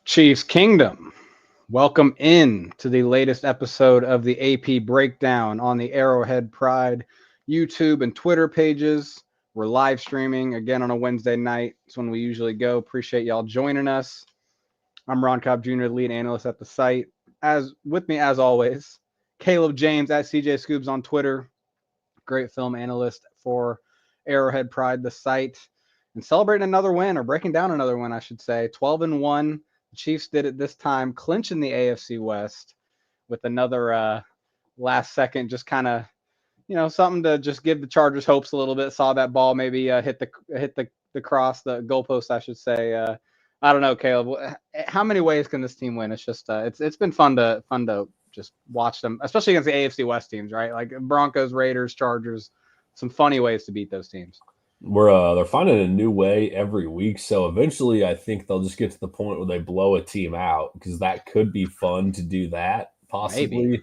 Chiefs Kingdom, welcome in to the latest episode of the AP Breakdown on the Arrowhead Pride YouTube and Twitter pages. We're live streaming again on a Wednesday night. It's when we usually go. Appreciate y'all joining us. I'm Ron Kopp Jr., lead analyst at the site. As with me, as always, Caleb James at CJ Scoobs on Twitter, great film analyst for Arrowhead Pride, the site, and celebrating another win, or breaking down another win, I should say. 12-1. The Chiefs did it this time, clinching the AFC West with another last second, just kind of, something to just give the Chargers hopes a little bit. Saw that ball maybe hit the cross, the goalpost, I should say. I don't know, Caleb. How many ways can this team win? It's just it's been fun to just watch them, especially against the AFC West teams, right? Like Broncos, Raiders, Chargers. Some funny ways to beat those teams. They're finding a new way every week, so eventually I think they'll just get to the point where they blow a team out, because that could be fun to do that possibly. Maybe.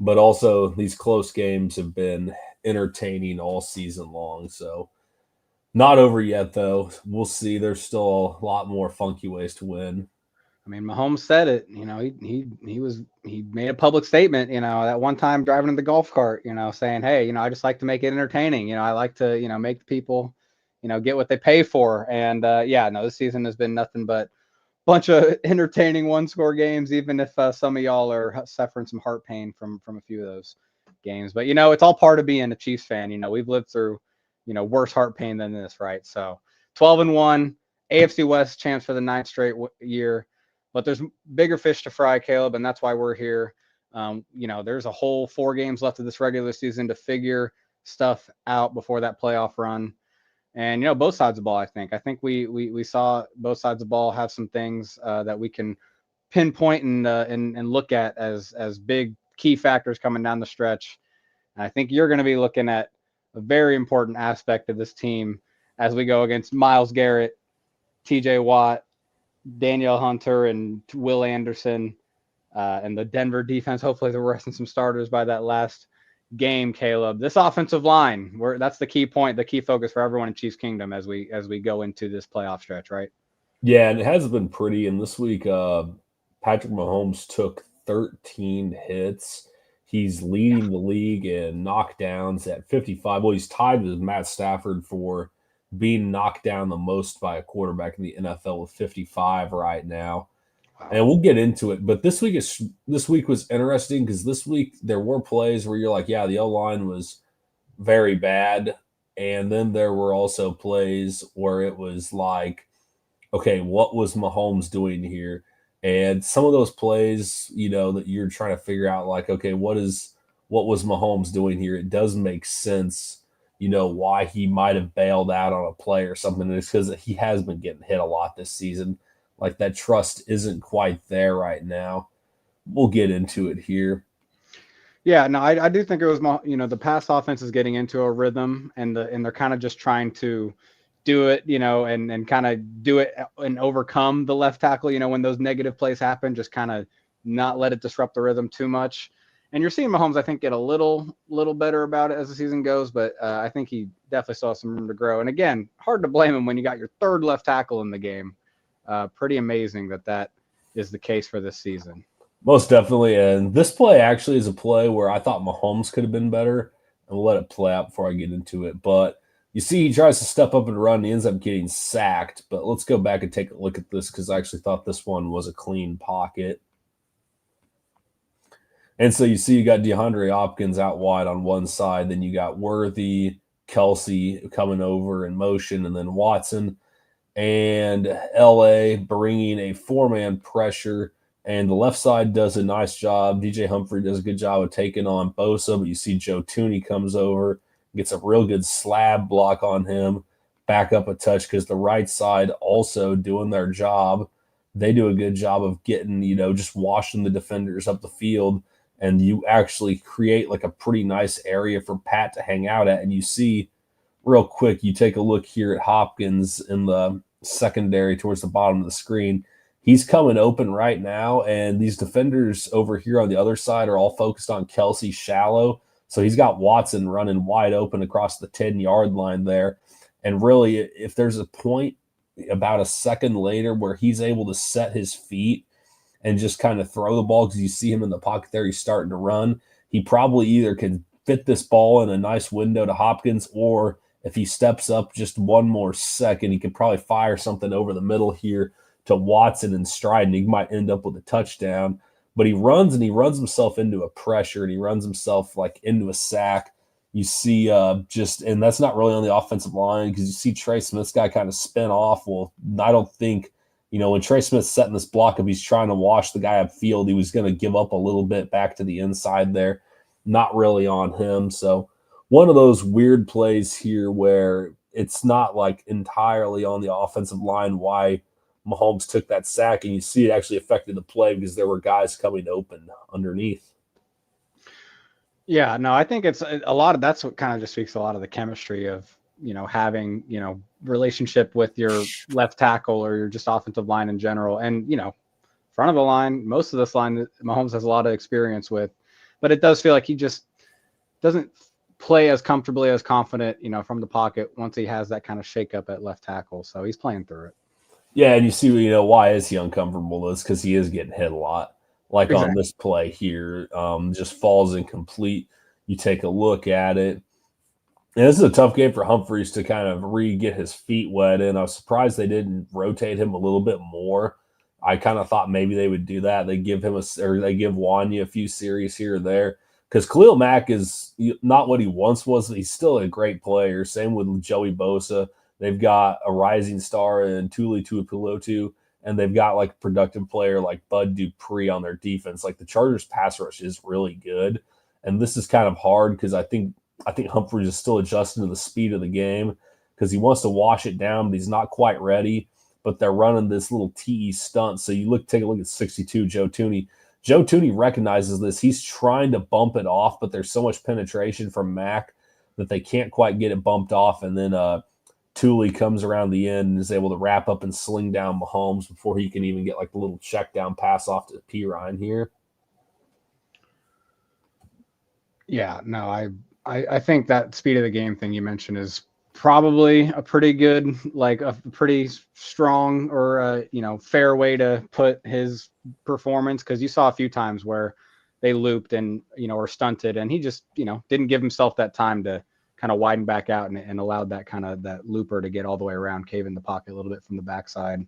But also these close games have been entertaining all season long, so not over yet though. We'll see. There's still a lot more funky ways to win. I mean, Mahomes said it. He made a public statement. That one time driving in the golf cart. Saying, "Hey, I just like to make it entertaining. I like to, make the people, get what they pay for." And this season has been nothing but bunch of entertaining one-score games. Even if some of y'all are suffering some heart pain from a few of those games, but it's all part of being a Chiefs fan. We've lived through, worse heart pain than this, right? So 12-1, AFC West champs for the ninth straight year. But there's bigger fish to fry, Caleb, and that's why we're here. There's a whole 4 games left of this regular season to figure stuff out before that playoff run. And, both sides of the ball, I think we saw both sides of the ball have some things that we can pinpoint and look at as big key factors coming down the stretch. And I think you're going to be looking at a very important aspect of this team as we go against Myles Garrett, TJ Watt, Danielle Hunter, and Will Anderson, and the Denver defense. Hopefully they're resting some starters by that last game, Caleb. This offensive line, that's the key point, the key focus for everyone in Chiefs Kingdom as we go into this playoff stretch, right? Yeah, and it has been pretty. And this week, Patrick Mahomes took 13 hits. He's leading the league in knockdowns at 55. Well, he's tied with Matt Stafford for being knocked down the most by a quarterback in the NFL with 55 right now. Wow. And we'll get into it. But this week was interesting because this week there were plays where you're like, yeah, the O-line was very bad. And then there were also plays where it was like, okay, what was Mahomes doing here? And some of those plays, that you're trying to figure out, like, okay, what was Mahomes doing here? It does make sense, why he might have bailed out on a play or something. And it's because he has been getting hit a lot this season. Like, that trust isn't quite there right now. We'll get into it here. Yeah, no, I do think it was, the pass offense is getting into a rhythm, and they're kind of just trying to do it, and kind of do it and overcome the left tackle, when those negative plays happen, just kind of not let it disrupt the rhythm too much. And you're seeing Mahomes, I think, get a little better about it as the season goes, but I think he definitely still has some room to grow. And again, hard to blame him when you got your third left tackle in the game. Pretty amazing that is the case for this season. Most definitely. And this play actually is a play where I thought Mahomes could have been better, and we'll let it play out before I get into it. But you see, he tries to step up and run, and he ends up getting sacked. But let's go back and take a look at this, because I actually thought this one was a clean pocket. And so you see you got DeAndre Hopkins out wide on one side, then you got Worthy, Kelsey coming over in motion, and then Watson and LA bringing a 4-man pressure. And the left side does a nice job. DJ Humphrey does a good job of taking on Bosa, but you see Joe Tooney comes over, gets a real good slab block on him, back up a touch, because the right side also doing their job. They do a good job of getting, just washing the defenders up the field. And you actually create like a pretty nice area for Pat to hang out at. And you see real quick, you take a look here at Hopkins in the secondary towards the bottom of the screen. He's coming open right now, and these defenders over here on the other side are all focused on Kelsey shallow. So he's got Watson running wide open across the 10-yard line there. And really, if there's a point about a second later where he's able to set his feet and just kind of throw the ball because you see him in the pocket there. He's starting to run. He probably either can fit this ball in a nice window to Hopkins, or if he steps up just one more second, he could probably fire something over the middle here to Watson and stride, and he might end up with a touchdown. But he runs himself into a pressure, and he runs himself like into a sack. You see and that's not really on the offensive line because you see Trey Smith's guy kind of spin off. Well, I don't think, when Trey Smith's setting this block, if he's trying to wash the guy upfield, he was going to give up a little bit back to the inside there. Not really on him. So one of those weird plays here where it's not like entirely on the offensive line why Mahomes took that sack, and you see it actually affected the play because there were guys coming open underneath. Yeah, no, I think it's a lot of that's what kind of just speaks a lot of the chemistry of, having, relationship with your left tackle or your just offensive line in general. And, front of the line, most of this line, Mahomes has a lot of experience with, but it does feel like he just doesn't play as comfortably, as confident, from the pocket once he has that kind of shakeup at left tackle. So he's playing through it. Yeah, and you see, why is he uncomfortable? Is because he is getting hit a lot. Like on this play here, just falls incomplete. You take a look at it. And this is a tough game for Humphreys to kind of get his feet wet in. I was surprised they didn't rotate him a little bit more. I kind of thought maybe they would do that. They give Wanya a few series here or there. Because Khalil Mack is not what he once was. He's still a great player. Same with Joey Bosa. They've got a rising star in Tuli Tuipulotu, and they've got like a productive player like Bud Dupree on their defense. Like the Chargers pass rush is really good. And this is kind of hard because I think Humphreys is still adjusting to the speed of the game because he wants to wash it down, but he's not quite ready. But they're running this little TE stunt. So take a look at 62, Joe Tooney. Joe Tooney recognizes this. He's trying to bump it off, but there's so much penetration from Mack that they can't quite get it bumped off. And then Tuli comes around the end and is able to wrap up and sling down Mahomes before he can even get like the little check down pass off to Pirine here. Yeah, no, I think that speed of the game thing you mentioned is probably a pretty good, like a pretty strong or fair way to put his performance, because you saw a few times where they looped and or stunted, and he just didn't give himself that time to kind of widen back out and allowed that kind of that looper to get all the way around, cave in the pocket a little bit from the backside.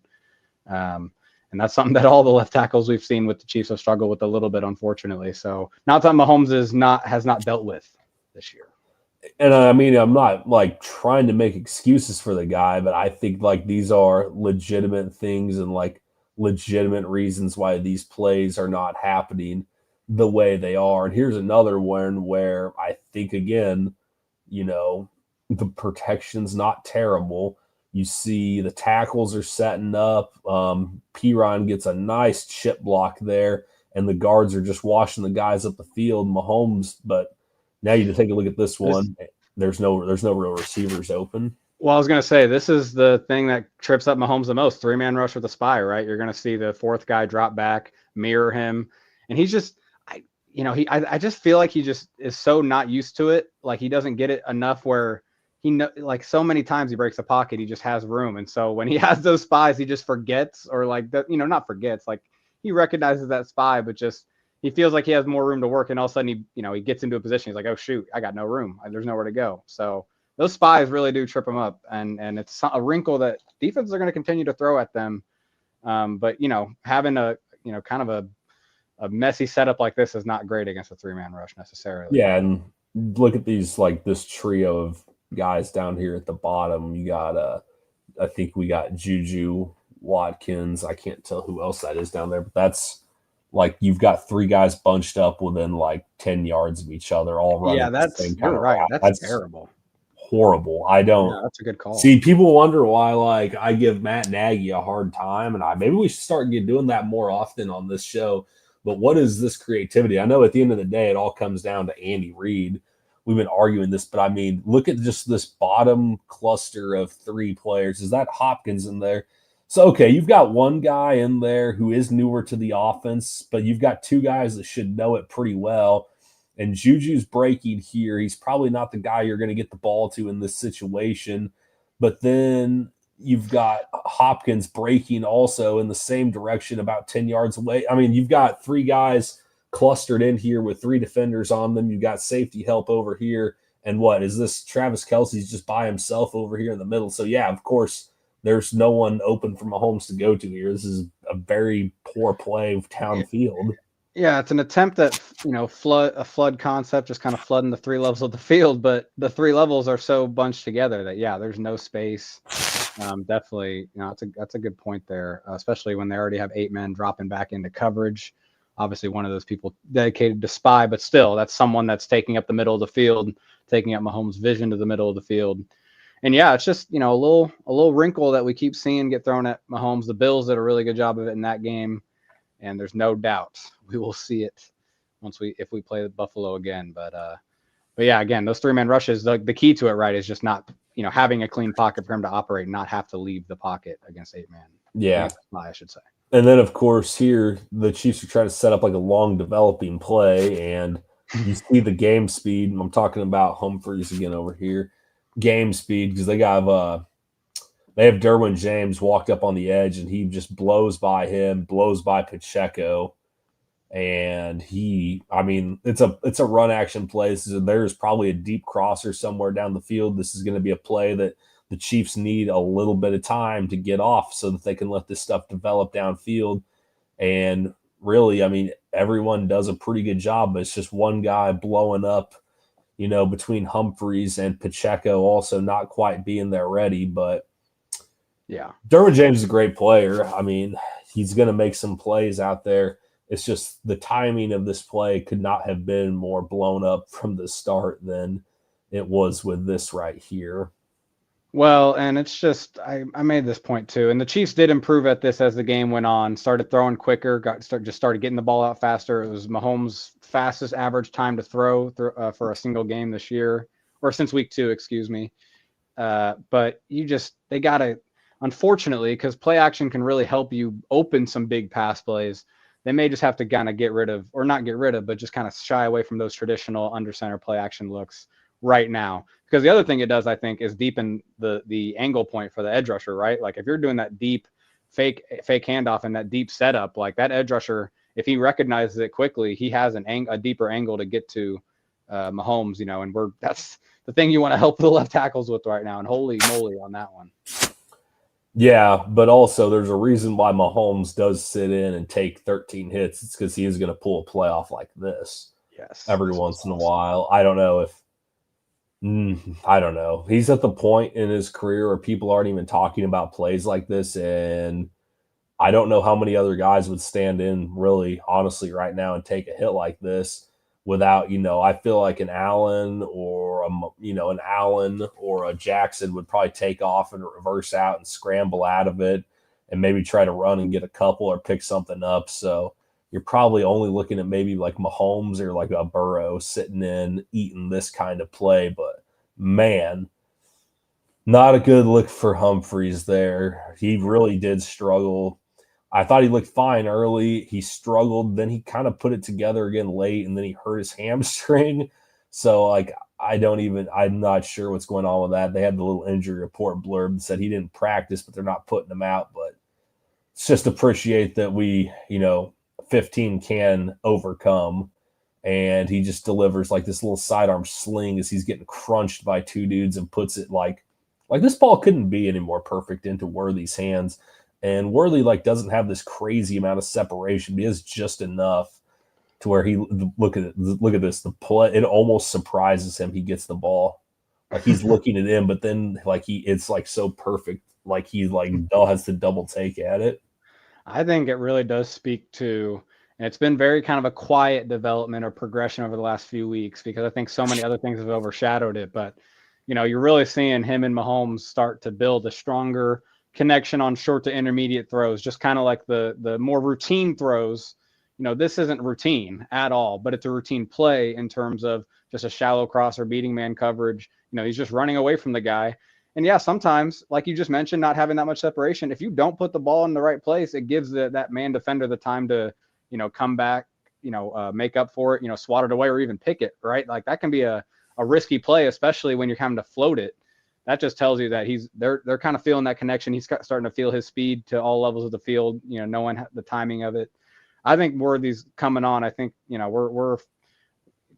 And that's something that all the left tackles we've seen with the Chiefs have struggled with a little bit, unfortunately. So not that Mahomes has not dealt with this year. And I mean, I'm not like trying to make excuses for the guy, but I think like these are legitimate things and like legitimate reasons why these plays are not happening the way they are. And here's another one where I think, again, the protection's not terrible. You see the tackles are setting up. Pirine gets a nice chip block there, and the guards are just washing the guys up the field. Mahomes, but now you take a look at this one. There's no real receivers open. Well, I was going to say, this is the thing that trips up Mahomes the most. 3-man rush with a spy, right? You're going to see the fourth guy drop back, mirror him. And he's just, I just feel like he just is so not used to it. Like he doesn't get it enough where like so many times he breaks the pocket, he just has room. And so when he has those spies, he just forgets, or like that, not forgets, like he recognizes that spy, but just, he feels like he has more room to work. And all of a sudden he gets into a position. He's like, oh shoot, I got no room. There's nowhere to go. So those spies really do trip him up. And it's a wrinkle that defenses are going to continue to throw at them. But having a, kind of a messy setup like this is not great against a 3-man rush necessarily. Yeah. And look at these, like this trio of guys down here at the bottom. You got, I think we got Juju, Watkins. I can't tell who else that is down there, but that's, like you've got 3 guys bunched up within like 10 yards of each other, all running. Yeah, you're right. That's terrible. Horrible. That's a good call. See, people wonder why like I give Matt Nagy a hard time, and maybe we should start doing that more often on this show. But what is this creativity? I know at the end of the day, it all comes down to Andy Reid. We've been arguing this, but I mean, look at just this bottom cluster of 3 players. Is that Hopkins in there? So, okay, you've got one guy in there who is newer to the offense, but you've got 2 guys that should know it pretty well. And Juju's breaking here. He's probably not the guy you're going to get the ball to in this situation. But then You've got Hopkins breaking also in the same direction about 10 yards away. I mean, you've got three guys clustered in here with three defenders on them. You've got safety help over here. And what is this? Travis Kelce's just by himself over here in the middle. So, yeah, of course, there's no one open for Mahomes to go to here. This is a very poor play of downfield. Yeah, it's an attempt at, flood concept, just kind of flooding the three levels of the field. But the three levels are so bunched together that, yeah, there's no space. Definitely, that's a good point there, especially when they already have 8 men dropping back into coverage. Obviously, one of those people dedicated to spy, but still, that's someone that's taking up the middle of the field, taking up Mahomes' vision to the middle of the field. And yeah, it's just, a little wrinkle that we keep seeing get thrown at Mahomes. The Bills did a really good job of it in that game, and there's no doubt we will see it if we play Buffalo again. But yeah, again, those 3-man rushes, the key to it, right, is just not, having a clean pocket for him to operate and not have to leave the pocket against 8-man. Yeah. I should say. And then, of course, here the Chiefs are trying to set up like a long developing play, and you see the game speed. I'm talking about Humphreys again over here. Game speed, because they have Derwin James walked up on the edge, and he just blows by him, blows by Pacheco. And it's a run action play. There's probably a deep crosser somewhere down the field. This is going to be a play that the Chiefs need a little bit of time to get off so that they can let this stuff develop downfield. And really, everyone does a pretty good job, but it's just one guy blowing up, between Humphreys and Pacheco also not quite being there ready. But yeah, Derwin James is a great player. He's going to make some plays out there. It's just the timing of this play could not have been more blown up from the start than it was with this right here. Well, and it's just I made this point too, and the Chiefs did improve at this as the game went on. Started throwing quicker, started getting the ball out faster. It was Mahomes' fastest average time to throw for a single game this year, or since week 2, excuse me. But they gotta, unfortunately, because play action can really help you open some big pass plays. They may just have to kind of not get rid of, but just kind of shy away from those traditional under center play action looks right now. Because the other thing it does, I think, is deepen the angle point for the edge rusher, right? Like if you're doing that deep fake handoff and that deep setup, like that edge rusher, if he recognizes it quickly, he has a deeper angle to get to Mahomes, and that's the thing you want to help the left tackles with right now. And holy moly on that one. Yeah, but also there's a reason why Mahomes does sit in and take 13 hits. It's because he is going to pull a play off like this. Yes. Every once in a while. I don't know. He's at the point in his career where people aren't even talking about plays like this, and I don't know how many other guys would stand in really, honestly, right now and take a hit like this without, I feel like an Allen or a Jackson would probably take off and reverse out and scramble out of it and maybe try to run and get a couple or pick something up. So you're probably only looking at maybe like Mahomes or like a Burrow sitting in eating this kind of play. But man, not a good look for Humphreys there. He really did struggle. I thought he looked fine early. He struggled. Then he kind of put it together again late, and then he hurt his hamstring. So, I'm not sure what's going on with that. They had the little injury report blurb that said he didn't practice, but they're not putting him out. But it's just appreciate that we, 15 can overcome. And he just delivers like this little sidearm sling as he's getting crunched by 2 dudes and puts it like this ball couldn't be any more perfect into Worthy's hands. And Worthy doesn't have this crazy amount of separation. He has just enough to where look at this. The play, it almost surprises him. He gets the ball, like he's looking at him, but then it's so perfect. Like he has to double take at it. I think it really does speak to, and it's been very kind of a quiet development or progression over the last few weeks because I think so many other things have overshadowed it. But you're really seeing him and Mahomes start to build a stronger connection on short to intermediate throws, just kind of like the more routine throws. This isn't routine at all, but it's a routine play in terms of just a shallow cross or beating man coverage. He's just running away from the guy. And yeah, sometimes, like you just mentioned, not having that much separation, if you don't put the ball in the right place, it gives that man defender the time to, come back, make up for it, swat it away or even pick it, right? Like that can be a risky play, especially when you're having to float it. that just tells you that they're kind of feeling that connection. He's starting to feel his speed to all levels of the field, knowing the timing of it. I think Worthy's coming on. I think, we're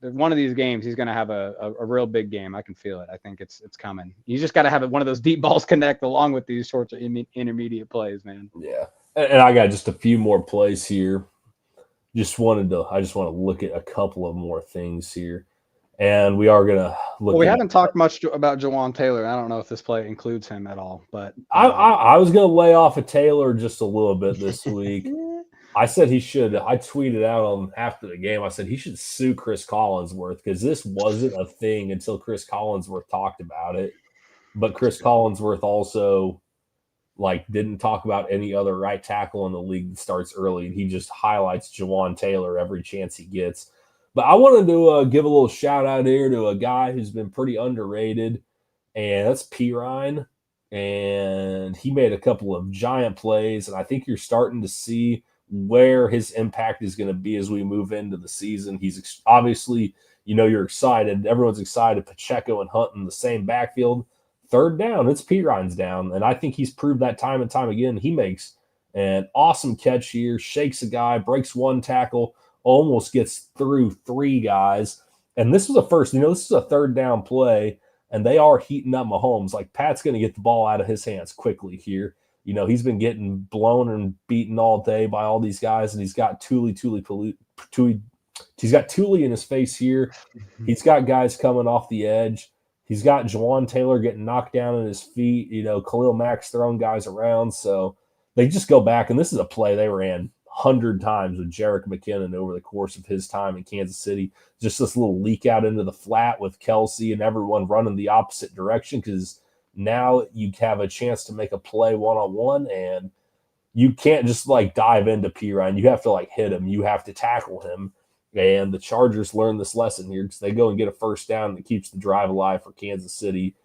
one of these games, he's going to have a real big game. I can feel it. I think it's coming. You just got to have one of those deep balls connect along with these sorts of intermediate plays, man. Yeah. And I got just a few more plays here. I just want to look at a couple of more things here. And we are going to look we haven't talked much about Jawan Taylor. I don't know if this play includes him at all, but I was going to lay off of Taylor just a little bit this week. I said he should. I tweeted out after the game. I said he should sue Chris Collinsworth because this wasn't a thing until Chris Collinsworth talked about it. But Chris Collinsworth also didn't talk about any other right tackle in the league that starts early. He just highlights Jawan Taylor every chance he gets. But I wanted to give a little shout out here to a guy who's been pretty underrated, and that's Pirine. And he made a couple of giant plays, and I think you're starting to see where his impact is going to be as we move into the season. He's obviously, you're excited. Everyone's excited. Pacheco and Hunt in the same backfield. Third down, it's Pirine's down. And I think he's proved that time and time again. He makes an awesome catch here, shakes a guy, breaks one tackle, almost gets through three guys. And this was a first, this is a third down play, and they are heating up Mahomes. Pat's going to get the ball out of his hands quickly here. He's been getting blown and beaten all day by all these guys, and he's got he's got Thule in his face here. He's got guys coming off the edge. He's got Jawan Taylor getting knocked down at his feet. Khalil Mack's throwing guys around. So they just go back, and this is a play they ran 100 times with Jerick McKinnon over the course of his time in Kansas City. Just this little leak out into the flat with Kelsey and everyone running the opposite direction because now you have a chance to make a play one-on-one, and you can't just dive into Pirine. You have to hit him. You have to tackle him. And the Chargers learn this lesson here because they go and get a first down that keeps the drive alive for Kansas City.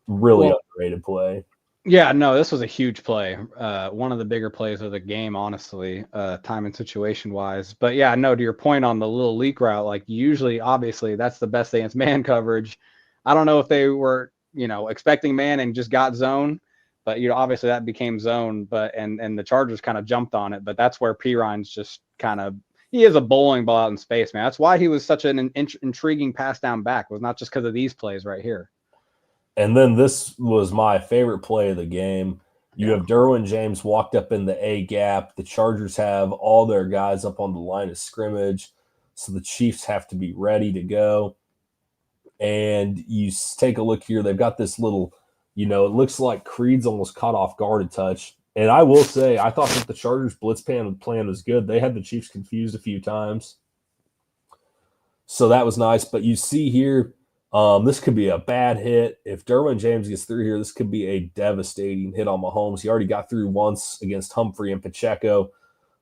Really underrated play. Yeah, no, this was a huge play. One of the bigger plays of the game, honestly, time and situation-wise. But, yeah, no, to your point on the little leak route, usually, obviously, that's the best thing. It's man coverage. I don't know if they were expecting man and just got zone, but obviously that became zone. But and the Chargers kind of jumped on it. But that's where Pirine's just he is a bowling ball out in space, man. That's why he was such an intriguing pass down back. It was not just because of these plays right here. And then this was my favorite play of the game. You have Derwin James walked up in the A gap. The Chargers have all their guys up on the line of scrimmage, so the Chiefs have to be ready to go. And you take a look here. They've got this little, it looks like Creed's almost caught off guard a touch. And I will say, I thought that the Chargers blitz plan was good. They had the Chiefs confused a few times. So that was nice. But you see here, this could be a bad hit. If Derwin James gets through here, this could be a devastating hit on Mahomes. He already got through once against Humphrey and Pacheco.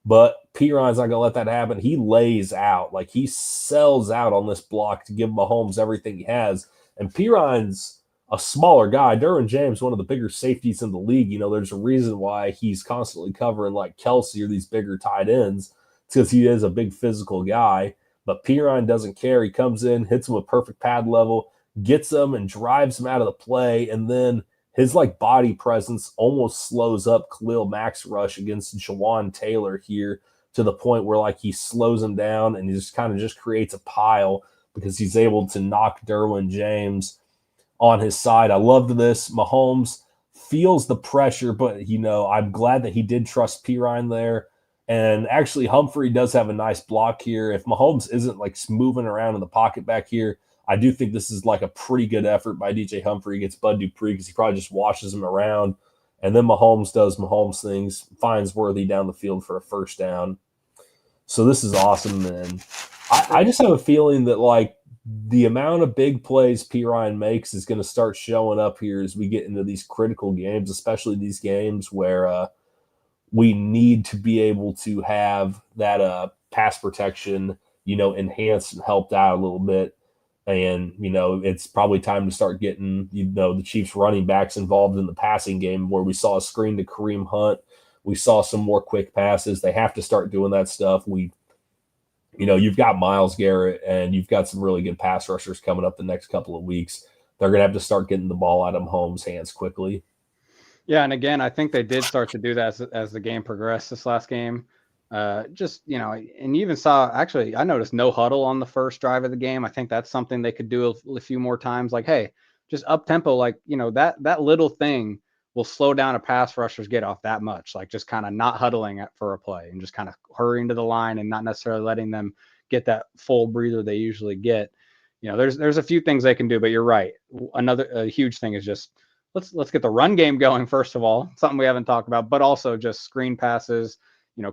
But Pirine's not going to let that happen. He lays out. He sells out on this block to give Mahomes everything he has. And Pirine's a smaller guy. Derwin James, one of the bigger safeties in the league. There's a reason why he's constantly covering Kelsey or these bigger tight ends. It's because he is a big physical guy. But Pirine doesn't care. He comes in, hits him with perfect pad level, gets him and drives him out of the play. And then his body presence almost slows up Khalil Mack's rush against Jawan Taylor here to the point where he slows him down and he just kind of just creates a pile because he's able to knock Derwin James on his side. I loved this. Mahomes feels the pressure, but I'm glad that he did trust Pirine there. And actually, Humphrey does have a nice block here. If Mahomes isn't moving around in the pocket back here, I do think this is a pretty good effort by DJ Humphrey against Bud Dupree because he probably just washes him around. And then Mahomes does Mahomes things, finds Worthy down the field for a first down. So this is awesome. And I just have a feeling that the amount of big plays Pirine makes is going to start showing up here as we get into these critical games, especially these games where we need to be able to have that pass protection, enhanced and helped out a little bit. And, it's probably time to start getting, the Chiefs running backs involved in the passing game where we saw a screen to Kareem Hunt. We saw some more quick passes. They have to start doing that stuff. You've got Myles Garrett and you've got some really good pass rushers coming up the next couple of weeks. they're going to have to start getting the ball out of Mahomes' hands quickly. Yeah, and again, I think they did start to do that as the game progressed this last game. Just, and you even saw, actually, I noticed no huddle on the first drive of the game. I think that's something they could do a few more times. Like, hey, just up tempo, like, that little thing will slow down a pass rusher's get off that much. Like, just kind of not huddling for a play and just kind of hurrying to the line and not necessarily letting them get that full breather they usually get. There's a few things they can do, but you're right. A huge thing is just let's get the run game going first of all, something we haven't talked about, but also just screen passes,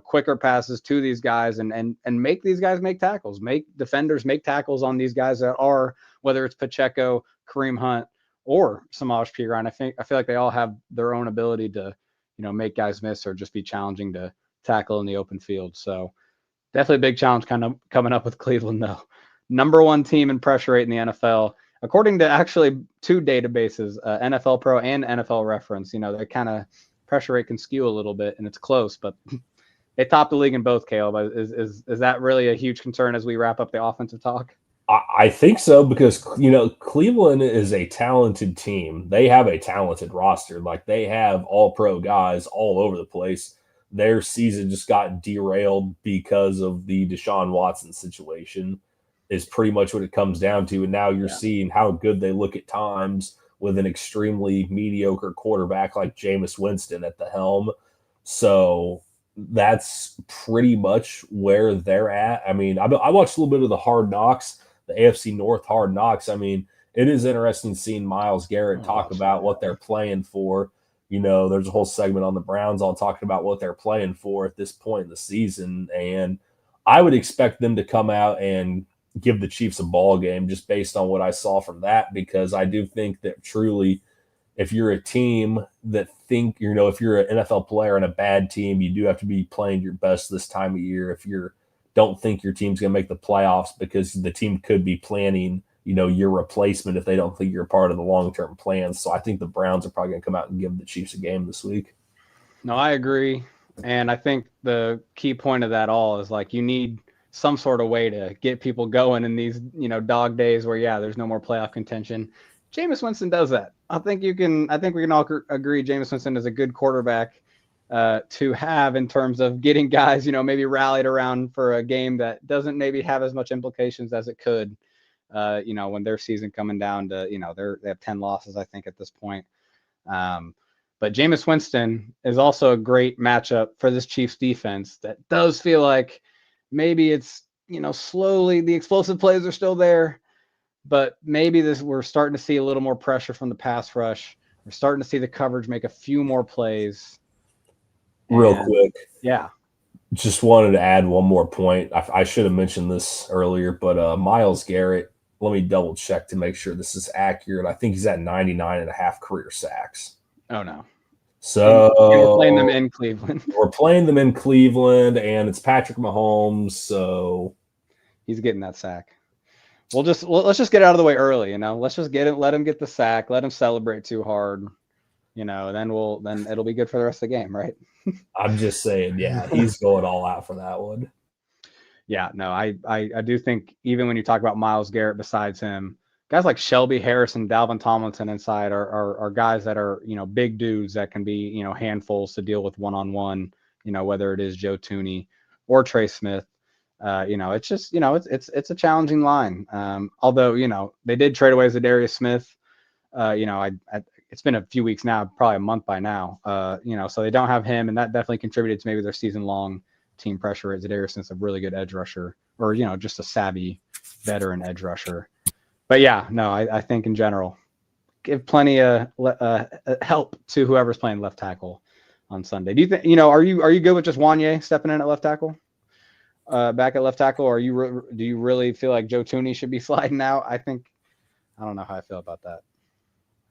quicker passes to these guys and make these guys make tackles, make defenders make tackles on these guys that are, whether it's Pacheco, Kareem Hunt, or Samaj P. Ryan. I feel like they all have their own ability to, make guys miss or just be challenging to tackle in the open field. So definitely a big challenge kind of coming up with Cleveland though. Number 1 team in pressure rate in the NFL. According to actually 2 databases, NFL Pro and NFL Reference, they kind of pressure rate can skew a little bit and it's close, but they top the league in both, Caleb. Is that really a huge concern as we wrap up the offensive talk? I think so because, Cleveland is a talented team. They have a talented roster. Like, they have all-pro guys all over the place. Their season just got derailed because of the Deshaun Watson situation is pretty much what it comes down to. And now you're seeing how good they look at times with an extremely mediocre quarterback like Jameis Winston at the helm. So that's pretty much where they're at. I mean, I watched a little bit of the Hard Knocks, the AFC North Hard Knocks. I mean, it is interesting seeing Myles Garrett talk about what they're playing for. There's a whole segment on the Browns all talking about what they're playing for at this point in the season. And I would expect them to come out and give the Chiefs a ball game just based on what I saw from that, because I do think that truly, if you're a team that if you're an NFL player and a bad team, you do have to be playing your best this time of year. If you don't think your team's going to make the playoffs, because the team could be planning, your replacement if they don't think you're part of the long-term plan. So I think the Browns are probably going to come out and give the Chiefs a game this week. No, I agree. And I think the key point of that all is like, you need some sort of way to get people going in these, dog days where, there's no more playoff contention. Jameis Winston does that. I think we can all agree Jameis Winston is a good quarterback to have in terms of getting guys, maybe rallied around for a game that doesn't maybe have as much implications as it could, when their season coming down to, they have 10 losses, I think, at this point. But Jameis Winston is also a great matchup for this Chiefs defense that does feel like maybe it's, slowly the explosive plays are still there, but maybe we're starting to see a little more pressure from the pass rush. We're starting to see the coverage make a few more plays. Real quick. Yeah. Just wanted to add one more point. I should have mentioned this earlier, but Myles Garrett, let me double check to make sure this is accurate. I think he's at 99.5 career sacks. Oh, no. So and we're playing them in Cleveland. We're playing them in Cleveland, and it's Patrick Mahomes, so he's getting that sack. Let's just get out of the way early, Let's just let him get the sack, let him celebrate too hard, then it'll be good for the rest of the game, right? I'm just saying, he's going all out for that one. Yeah, no, I do think even when you talk about Myles Garrett, besides him, guys like Shelby Harrison, Dalvin Tomlinson inside are guys that are, big dudes that can be, handfuls to deal with one-on-one, whether it is Joe Tooney or Trey Smith. It's just, it's a challenging line. Although, they did trade away Zadarius Smith. It's been a few weeks now, probably a month by now, so they don't have him, and that definitely contributed to maybe their season-long team pressure. Zadarius Smith's a really good edge rusher, or, just a savvy veteran edge rusher. But I think in general, give plenty of help to whoever's playing left tackle on Sunday. Do you think, are you good with just Wanye stepping in at left tackle, back at left tackle, or do you really feel like Joe Tooney should be sliding out? I don't know how I feel about that.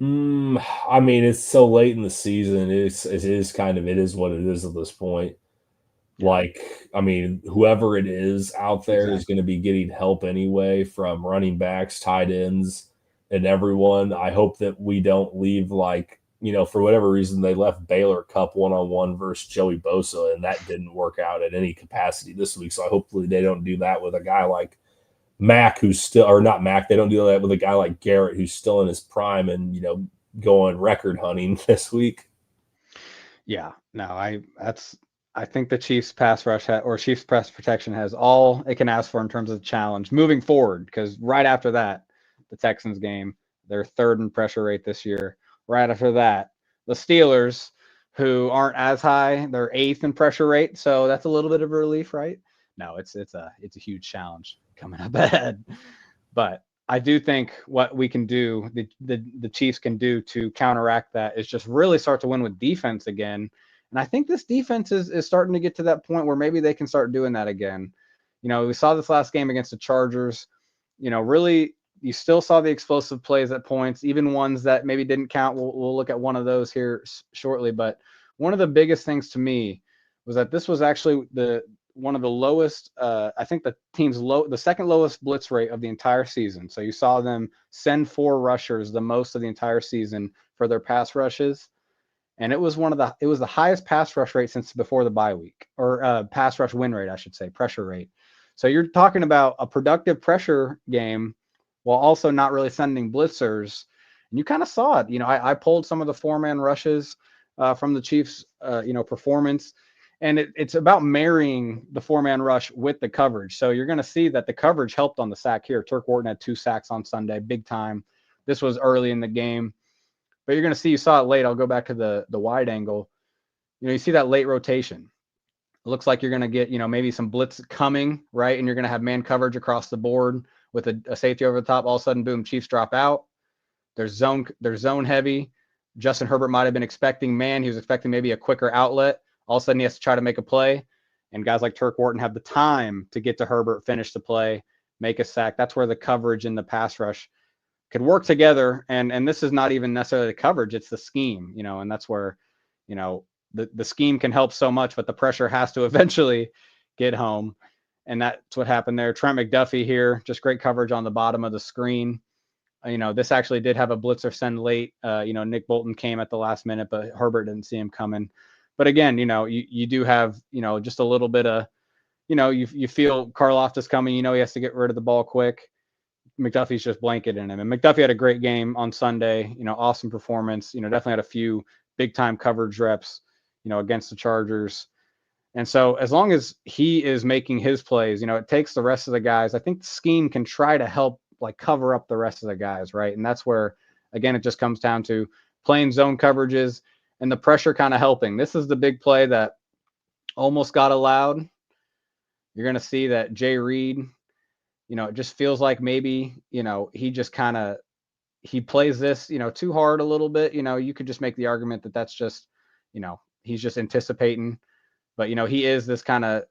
I mean, it's so late in the season. It is what it is at this point. Like, I mean, whoever it is out there is going to be getting help anyway from running backs, tight ends, and everyone. I hope that we don't leave, for whatever reason, they left Baylor Cup one-on-one versus Joey Bosa, and that didn't work out at any capacity this week. So hopefully they don't do that with a guy like Mac, who's still, or not Mac, they don't do that with a guy like Garrett, who's still in his prime and, going record hunting this week. Yeah, no, I think the Chiefs pass rush or Chiefs press protection has all it can ask for in terms of the challenge moving forward. Because right after that, the Texans game, they're third in pressure rate this year. Right after that, the Steelers, who aren't as high, they're eighth in pressure rate. So that's a little bit of a relief, right? No, it's a huge challenge coming up ahead. But I do think what we can do, the Chiefs can do to counteract that is just really start to win with defense again. And I think this defense is starting to get to that point where maybe they can start doing that again. We saw this last game against the Chargers. Really, you still saw the explosive plays at points, even ones that maybe didn't count. We'll look at one of those here shortly. But one of the biggest things to me was that this was actually one of the lowest, I think the second lowest blitz rate of the entire season. So you saw them send 4 rushers, the most of the entire season for their pass rushes. And it was the highest pass rush rate since before the bye week, or pass rush win rate, I should say, pressure rate. So you're talking about a productive pressure game while also not really sending blitzers. And you kind of saw it. I pulled some of the 4-man rushes from the Chiefs, performance. And it's about marrying the 4-man rush with the coverage. So you're going to see that the coverage helped on the sack here. Turk Wharton had 2 sacks on Sunday, big time. This was early in the game. But you're going to see, you saw it late. I'll go back to the wide angle. You see that late rotation. It looks like you're going to get, maybe some blitz coming, right? And you're going to have man coverage across the board with a safety over the top. All of a sudden, boom, Chiefs drop out. They're zone heavy. Justin Herbert might have been expecting man. He was expecting maybe a quicker outlet. All of a sudden, he has to try to make a play. And guys like Turk Wharton have the time to get to Herbert, finish the play, make a sack. That's where the coverage and the pass rush could work together. And this is not even necessarily the coverage, it's the scheme, and that's where, the scheme can help so much, but the pressure has to eventually get home. And that's what happened there. Trent McDuffie here, just great coverage on the bottom of the screen. This actually did have a blitzer send late. Nick Bolton came at the last minute, but Herbert didn't see him coming. But again, you do have, just a little bit of, you feel Karlaftis coming, he has to get rid of the ball quick. McDuffie's just blanketing him. And McDuffie had a great game on Sunday, awesome performance, definitely had a few big time coverage reps, against the Chargers. And so as long as he is making his plays, it takes the rest of the guys. I think the scheme can try to help cover up the rest of the guys, right? And that's where, again, it just comes down to playing zone coverages and the pressure kind of helping. This is the big play that almost got allowed. You're going to see that Jay Reed, it just feels like maybe, he just he plays this, too hard a little bit. You could just make the argument that that's just, he's just anticipating. But, he is this kind of,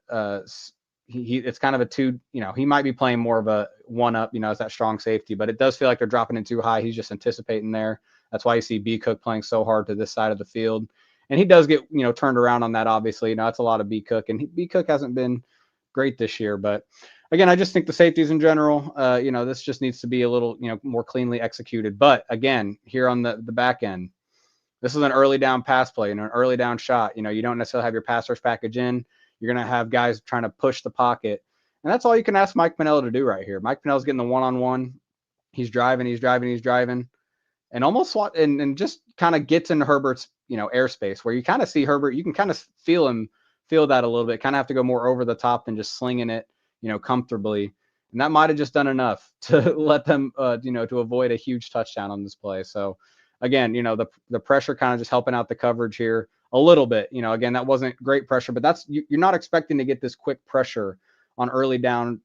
it's kind of a two, he might be playing more of a 1-up, as that strong safety, but it does feel like they're dropping in too high. He's just anticipating there. That's why you see B Cook playing so hard to this side of the field. And he does get, turned around on that, obviously. That's a lot of B Cook. And B Cook hasn't been great this year. But again, I just think the safeties in general, this just needs to be a little, more cleanly executed. But again, here on the back end, this is an early down pass play, an early down shot. You don't necessarily have your pass rush package in. You're going to have guys trying to push the pocket. And that's all you can ask Mike Piniella to do right here. Mike Pinella's getting the one-on-one. He's driving. And almost and just kind of gets into Herbert's, airspace where you kind of see Herbert. You can kind of feel that a little bit. Kind of have to go more over the top than just slinging it, comfortably. And that might have just done enough to let them, to avoid a huge touchdown on this play. So again, the pressure kind of just helping out the coverage here a little bit. Again, that wasn't great pressure, but you're not expecting to get this quick pressure on early down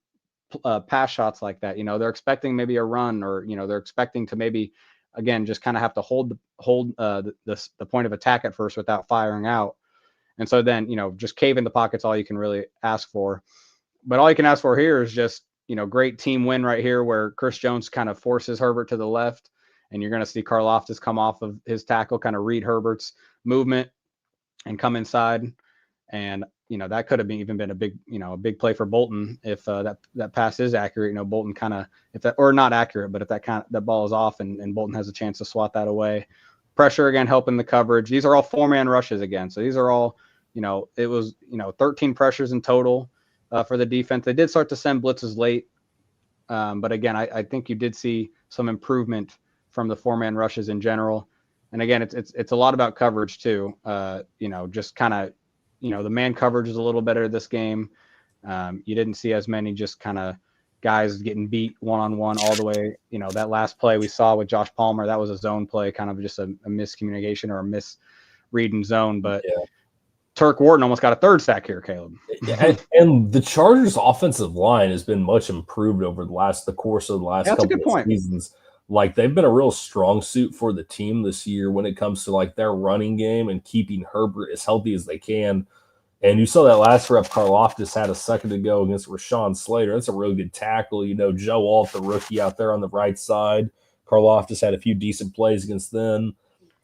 pass shots like that. They're expecting maybe a run, or they're expecting to maybe, again, just kind of have to hold the point of attack at first without firing out. And so then, just cave in the pocket's all you can really ask for. But all you can ask for here is just, great team win right here where Chris Jones kind of forces Herbert to the left. And you're going to see Karlaftis come off of his tackle, kind of read Herbert's movement and come inside. And, that could have even been a big play for Bolton if that pass is accurate. Bolton kind of, or not accurate, but if that ball is off and Bolton has a chance to swat that away. Pressure again, helping the coverage. These are all 4-man rushes again. So these are all, it was, 13 pressures in total for the defense. They did start to send blitzes late. But again, I think you did see some improvement from the 4-man rushes in general. And again, it's a lot about coverage too. Just kind of, the man coverage is a little better this game. You didn't see as many just kind of guys getting beat one-on-one all the way. That last play we saw with Josh Palmer, that was a zone play, kind of just a miscommunication or a misread in zone. But yeah. Turk Wharton almost got a third sack here, Caleb. and the Chargers' offensive line has been much improved over the course of the last couple of seasons. Like, they've been a real strong suit for the team this year when it comes to like their running game and keeping Herbert as healthy as they can. And you saw that last rep Karlaftis had a second ago against Rashawn Slater. That's a really good tackle. Joe Alt, the rookie out there on the right side. Karlaftis had a few decent plays against them.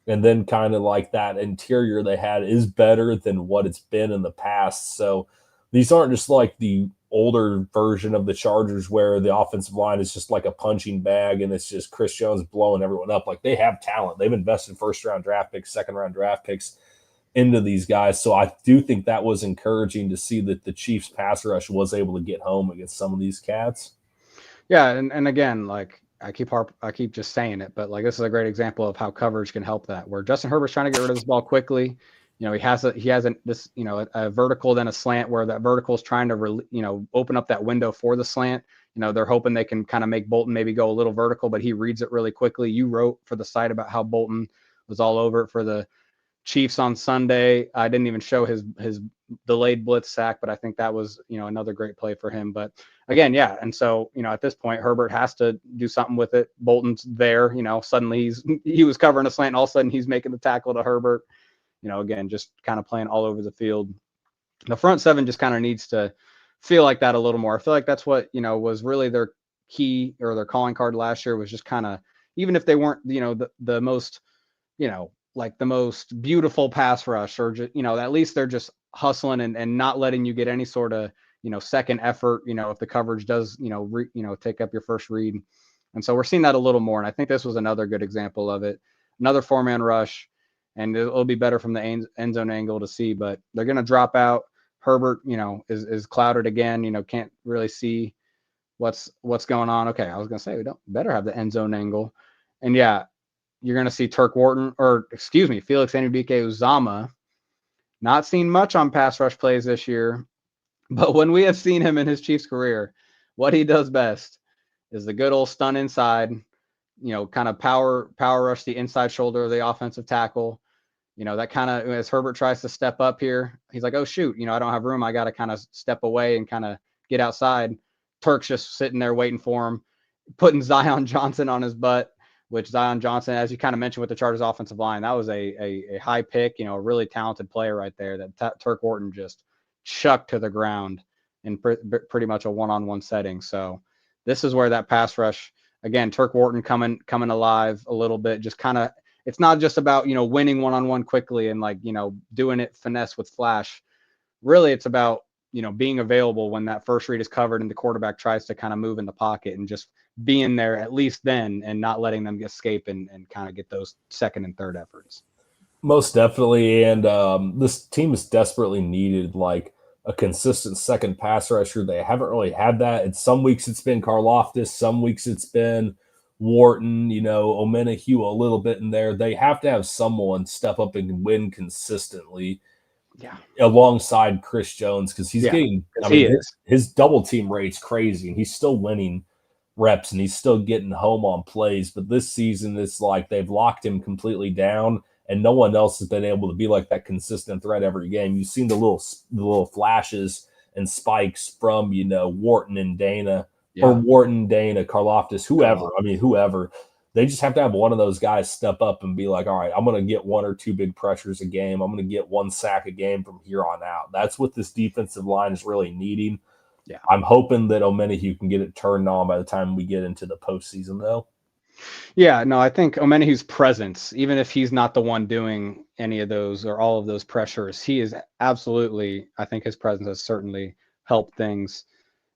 And then kind of like that interior they had is better than what it's been in the past. So these aren't just like the older version of the Chargers where the offensive line is just like a punching bag and it's just Chris Jones blowing everyone up. Like, they have talent. They've invested first-round draft picks, second-round draft picks into these guys. So I do think that was encouraging to see that the Chiefs pass rush was able to get home against some of these cats. Yeah, and again, like I keep just saying it, but like this is a great example of how coverage can help that. Where Justin Herbert's trying to get rid of this ball quickly. He has a vertical then a slant where that vertical is trying to open up that window for the slant. They're hoping they can kind of make Bolton maybe go a little vertical, but he reads it really quickly. You wrote for the site about how Bolton was all over it for the Chiefs on Sunday. I didn't even show his delayed blitz sack, but I think that was, another great play for him. But again, yeah. And so, at this point, Herbert has to do something with it. Bolton's there, suddenly he was covering a slant and all of a sudden he's making the tackle to Herbert, again, just kind of playing all over the field. The front seven just kind of needs to feel like that a little more. I feel like that's what, was really their key or their calling card last year was just kind of, even if they weren't, the most, like the most beautiful pass rush or just, at least they're just hustling and not letting you get any sort of, second effort, if the coverage does, take up your first read. And so we're seeing that a little more. And I think this was another good example of it. Another 4-man rush, and it'll be better from the end zone angle to see, but they're going to drop out. Herbert, is clouded again, can't really see what's going on. Okay. I was going to say, we don't better have the end zone angle. And yeah, you're going to see Felix Anudike-Uzomah, not seen much on pass rush plays this year, but when we have seen him in his Chiefs career, what he does best is the good old stun inside, kind of power rush the inside shoulder of the offensive tackle. That kind of, as Herbert tries to step up here, he's like, oh, shoot, I don't have room. I got to kind of step away and kind of get outside. Turk's just sitting there waiting for him, putting Zion Johnson on his butt, which Zion Johnson, as you kind of mentioned with the Chargers offensive line, that was a high pick, a really talented player right there that Turk Wharton just chucked to the ground in pretty much a one-on-one setting. So this is where that pass rush, again, Turk Wharton coming alive a little bit, just kind of, it's not just about, winning one-on-one quickly and like, doing it finesse with flash. Really, it's about, being available when that first read is covered and the quarterback tries to kind of move in the pocket and just being there at least then and not letting them escape and kind of get those second and third efforts. Most definitely. And this team is desperately needed like a consistent second pass rusher. They haven't really had that. In some weeks it's been Karlaftis, some weeks it's been Wharton, Omenihu a little bit in there. They have to have someone step up and win consistently. Yeah. Alongside Chris Jones, because he's getting, his double team rate's crazy and he's still winning reps and he's still getting home on plays. But this season, it's like they've locked him completely down and no one else has been able to be like that consistent threat every game. You've seen the little flashes and spikes from, Wharton and Dana, or Wharton, Dana, Karlaftis, whoever. They just have to have one of those guys step up and be like, all right, I'm going to get one or two big pressures a game. I'm going to get one sack a game from here on out. That's what this defensive line is really needing. Yeah. I'm hoping that Omenihu can get it turned on by the time we get into the postseason, though. Yeah, no, I think Omenihu's presence, even if he's not the one doing any of those or all of those pressures, he is absolutely, I think his presence has certainly helped things.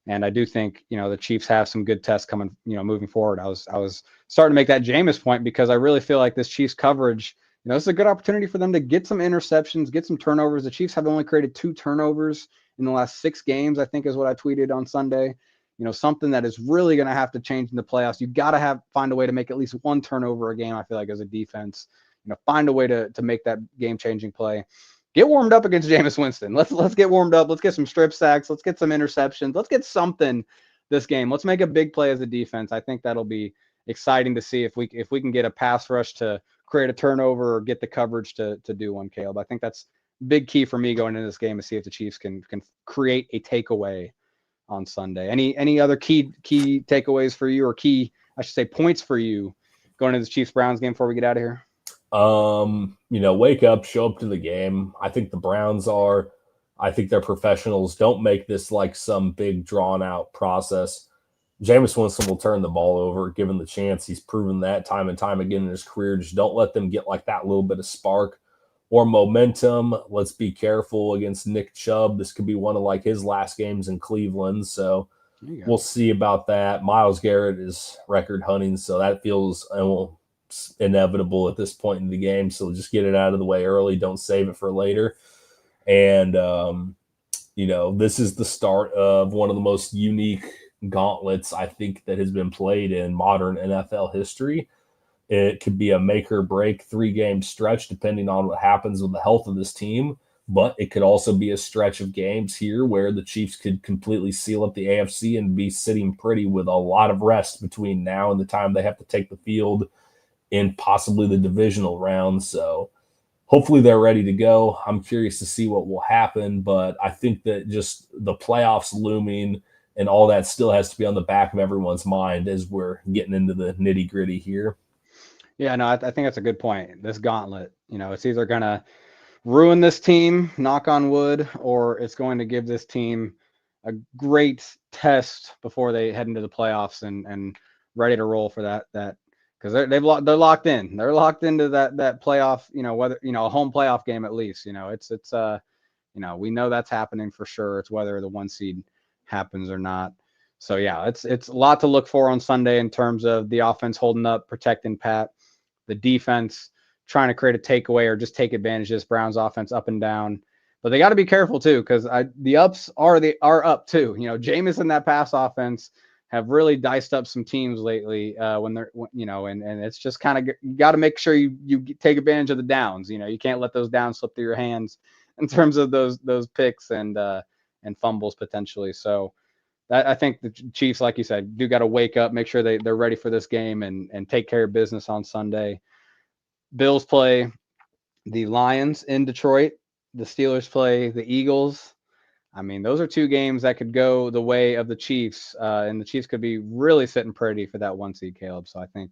And I do think, the Chiefs have some good tests coming, moving forward. I was starting to make that Jameis point because I really feel like this Chiefs coverage, this is a good opportunity for them to get some interceptions, get some turnovers. The Chiefs have only created 2 turnovers in the last 6 games, I think is what I tweeted on Sunday. something that is really going to have to change in the playoffs. You got to find a way to make at least one turnover a game. I feel like as a defense, find a way to make that game-changing play. Get warmed up against Jameis Winston. Let's get warmed up. Let's get some strip sacks. Let's get some interceptions. Let's get something this game. Let's make a big play as a defense. I think that'll be exciting to see if we can get a pass rush to create a turnover or get the coverage to do one, Caleb. I think that's big key for me going into this game to see if the Chiefs can create a takeaway on Sunday. Any other key takeaways for you, or I should say points for you going into the Chiefs-Browns game before we get out of here? Wake up, show up to the game. I think the Browns I think they're professionals. Don't make this like some big drawn out process. Jameis Winston will turn the ball over given the chance. He's proven that time and time again in his career. Just don't let them get like that little bit of spark or momentum. Let's be careful against Nick Chubb. This could be one of like his last games in Cleveland. So we'll see about that. Myles Garrett is record hunting, so that feels inevitable at this point in the game. So just get it out of the way early. Don't save it for later. And, this is the start of one of the most unique gauntlets I think that has been played in modern NFL history. It could be a make or break 3-game stretch depending on what happens with the health of this team, but it could also be a stretch of games here where the Chiefs could completely seal up the AFC and be sitting pretty with a lot of rest between now and the time they have to take the field in possibly the divisional round. So hopefully they're ready to go. I'm curious to see what will happen, but I think that just the playoffs looming and all that still has to be on the back of everyone's mind as we're getting into the nitty gritty here. Yeah, no, I think that's a good point. This gauntlet, it's either going to ruin this team, knock on wood, or it's going to give this team a great test before they head into the playoffs and ready to roll for that because they're locked in. They're locked into that playoff, whether a home playoff game at least. It's we know that's happening for sure. It's whether the 1 seed happens or not. So yeah, it's a lot to look for on Sunday in terms of the offense holding up, protecting Pat, the defense trying to create a takeaway or just take advantage of this Browns offense up and down. But they got to be careful too, because the ups are up too. Jameis and that pass offense have really diced up some teams lately when they're and it's just kind of, you got to make sure you take advantage of the downs. You can't let those downs slip through your hands in terms of those picks and fumbles potentially. So I think the Chiefs, like you said, do got to wake up, make sure they're ready for this game and take care of business on Sunday. Bills play the Lions in Detroit. The Steelers play the Eagles. I mean, those are 2 games that could go the way of the Chiefs, and the Chiefs could be really sitting pretty for that 1 seed, Caleb. So I think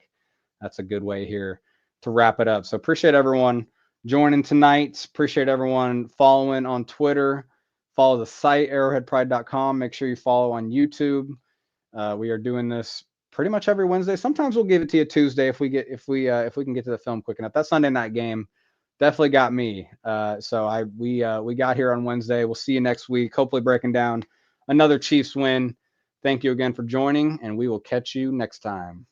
that's a good way here to wrap it up. So appreciate everyone joining tonight. Appreciate everyone following on Twitter. Follow the site, arrowheadpride.com. Make sure you follow on YouTube. We are doing this pretty much every Wednesday. Sometimes we'll give it to you Tuesday if we can get to the film quick enough. That Sunday night game definitely got me. So we got here on Wednesday. We'll see you next week. Hopefully breaking down another Chiefs win. Thank you again for joining, and we will catch you next time.